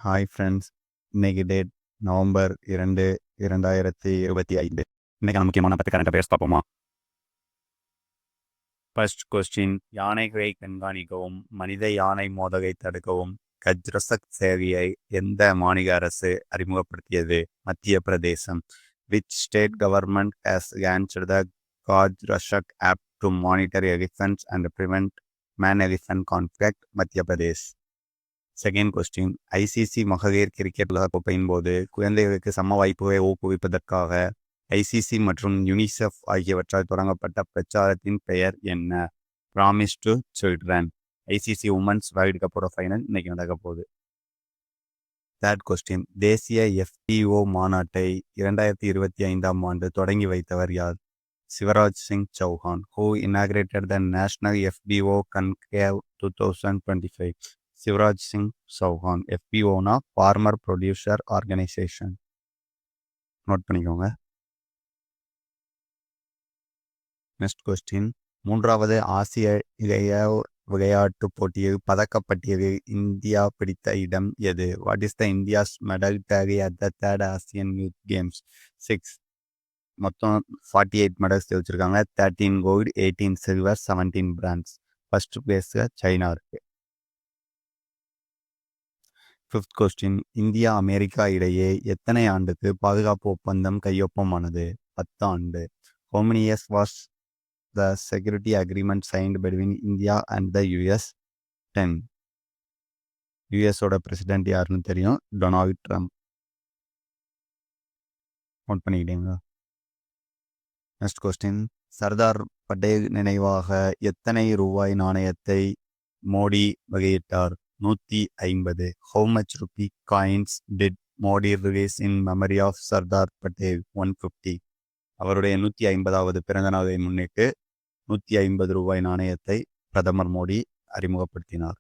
Hi friends. இன்னைக்கு date November 2, 2025. இன்னைக்கான முக்கியமான 10 கரண்ட் அஃபேர்ஸ் பார்ப்போமா? ஃபர்ஸ்ட் கொஸ்டின், யானைகளை கண்காணிக்கவும் மனித யானை மோதலை தடுக்கவும் கஜ்ரசக் சேவையை எந்த மாநில அரசு அறிமுகப்படுத்தியது? Madhya Pradesh. Which state government has launched the Gajrakshak app to monitor elephants and prevent man elephant conflict? Madhya Pradesh. Second question, ICC மகளிர் கிரிக்கெட் உலகக்கோப்பையின் போது குழந்தைகளுக்கு சம வாய்ப்புகளை ஊக்குவிப்பதற்காக ஐசிசி மற்றும் யுனிசெஃப் ஆகியவற்றால் தொடங்கப்பட்ட பிரச்சாரத்தின் பெயர் என்ன? Promise to children. ICC women's world கப்போட ஃபைனல் இன்னைக்கு நடக்க போகுது. தேர்ட் கொஸ்டின், தேசிய FPO மாநாட்டை 2025ஆம் ஆண்டு தொடங்கி வைத்தவர் யார்? Shivraj Singh Chouhan. Who inaugurated the national FPO conclave 2025? Shivraj Singh Chouhan. FPOனா ஃபார்மர் ப்ரொடியூசர் ஆர்கனைசேஷன். நோட் பண்ணிக்கோங்க. நெக்ஸ்ட் கொஸ்டின், மூன்றாவது ஆசிய இளைய விளையாட்டுப் போட்டியில் பதக்கப்பட்டியலில் இந்தியா பிடித்த இடம் எது? What is the India's medal tally at the third Asian youth games? 6. மொத்தம் 48 மெடல்ஸ் வச்சுருக்காங்க. 13 கோல்டு, 18 சில்வர், 17 பிரான்ஸ். ஃபர்ஸ்ட் பிளேஸில் சைனா இருக்கு. ஃபிஃப்த் கொஸ்டின், இந்தியா அமெரிக்கா இடையே எத்தனை ஆண்டுக்கு பாதுகாப்பு ஒப்பந்தம் கையொப்பமானது? 10 ஆண்டு. How many years was the security agreement signed between India and the US? 10. யூஎஸோட பிரசிடென்ட் யாருன்னு தெரியும், டொனால்ட் ட்ரம்ப். நோட் பண்ணிக்கிட்டீங்களா? நெக்ஸ்ட் கொஸ்டின், சர்தார் பட்டேல் நினைவாக எத்தனை ரூபாய் நாணயத்தை மோடி வெளியிட்டார்? 150. How much rupee coins did Modi release in memory of Sardar Patel? 150. அவருடைய 150வது பிறந்த நாளை முன்னிட்டு 150 ரூபாய் நாணயத்தை பிரதமர் மோடி அறிமுகப்படுத்தினார்.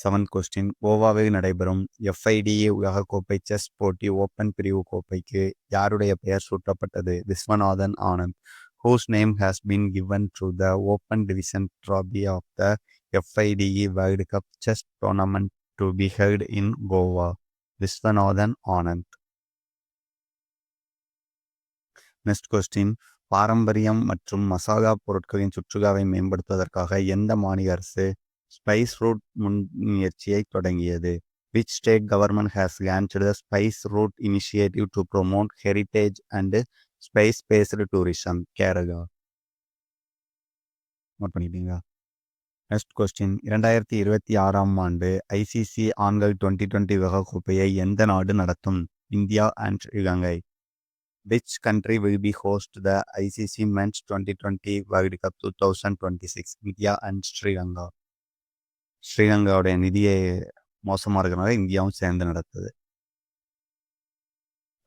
7th கொஸ்டின், கோவாவில் நடைபெறும் FIDE உலகக்கோப்பை செஸ் போட்டி ஓப்பன் பிரிவு கோப்பைக்கு யாருடைய பெயர் சூட்டப்பட்டது? Viswanathan Anand. Whose name has been given to the open division trophy of the FIDE World Cup chess tournament to be held in Goa? Viswanathan Anand. Next question, பாரம்பரியம் மற்றும் மசாலா பொருட்களின் சுற்றுலாவை மேம்படுத்துவதற்காக எந்த மாநில அரசு ஸ்பைஸ் ரூட் முன்முயற்சியை தொடங்கியது? Which state government has launched the Spice Route initiative to promote heritage and space-based tourism? Kerala. Note பண்ணிட்டீங்களா? நெக்ஸ்ட் கொஸ்டின், 2026ஆம் ஆண்டு ஐசிசி ஆண்கள் 2020 உலகக்கோப்பையை எந்த நாடு நடத்தும்? India and Ilangai. Which country will be host the ICC Men's 2020 World Cup 2026? India and Sri Lanka. ஸ்ரீலங்காவுடைய நிதியை மோசமாக இருக்கிறனால இந்தியாவும் சேர்ந்து நடத்துது.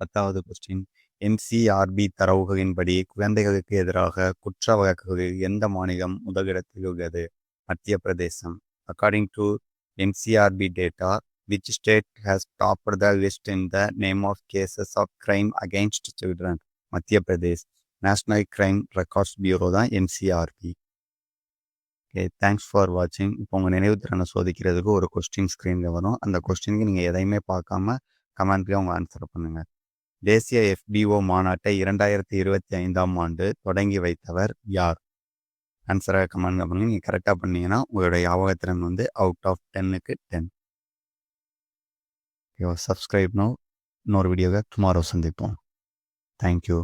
10வது கொஸ்டின், NCRB தரவுகளின்படி குழந்தைகளுக்கு எதிராக குற்ற வழக்குகளில் எந்த மாநிலம் முதலிடத்தில் உள்ளது? மத்திய பிரதேசம். According to NCRB data, which state has topped the list in the name of cases of crime against children? மத்திய Pradesh. National crime records bureau தான் NCRB. ஓகே, தேங்க்ஸ் ஃபார் வாட்சிங். இப்போ உங்கள் நினைவுத்திறனை சோதிக்கிறதுக்கு ஒரு கொஸ்டின் ஸ்க்ரீனில் வரும். அந்த கொஸ்டினுக்கு நீங்கள் எதையுமே பார்க்காம கமெண்ட்லேயே உங்கள் ஆன்சர் பண்ணுங்கள். தேசிய FBO மாநாட்டை 2025ஆம் ஆண்டு தொடங்கி வைத்தவர் யார்? ஆன்சரை கமெண்ட் பண்ணுங்க. நீங்கள் கரெக்டாக பண்ணீங்கன்னா உங்களுடைய ஞாபகத்திறன் அவுட் ஆஃப் 10க்கு 10. Okay, subscribe no. இன்னொரு வீடியோவை டுமாரோ சந்திப்போம். தேங்க்யூ.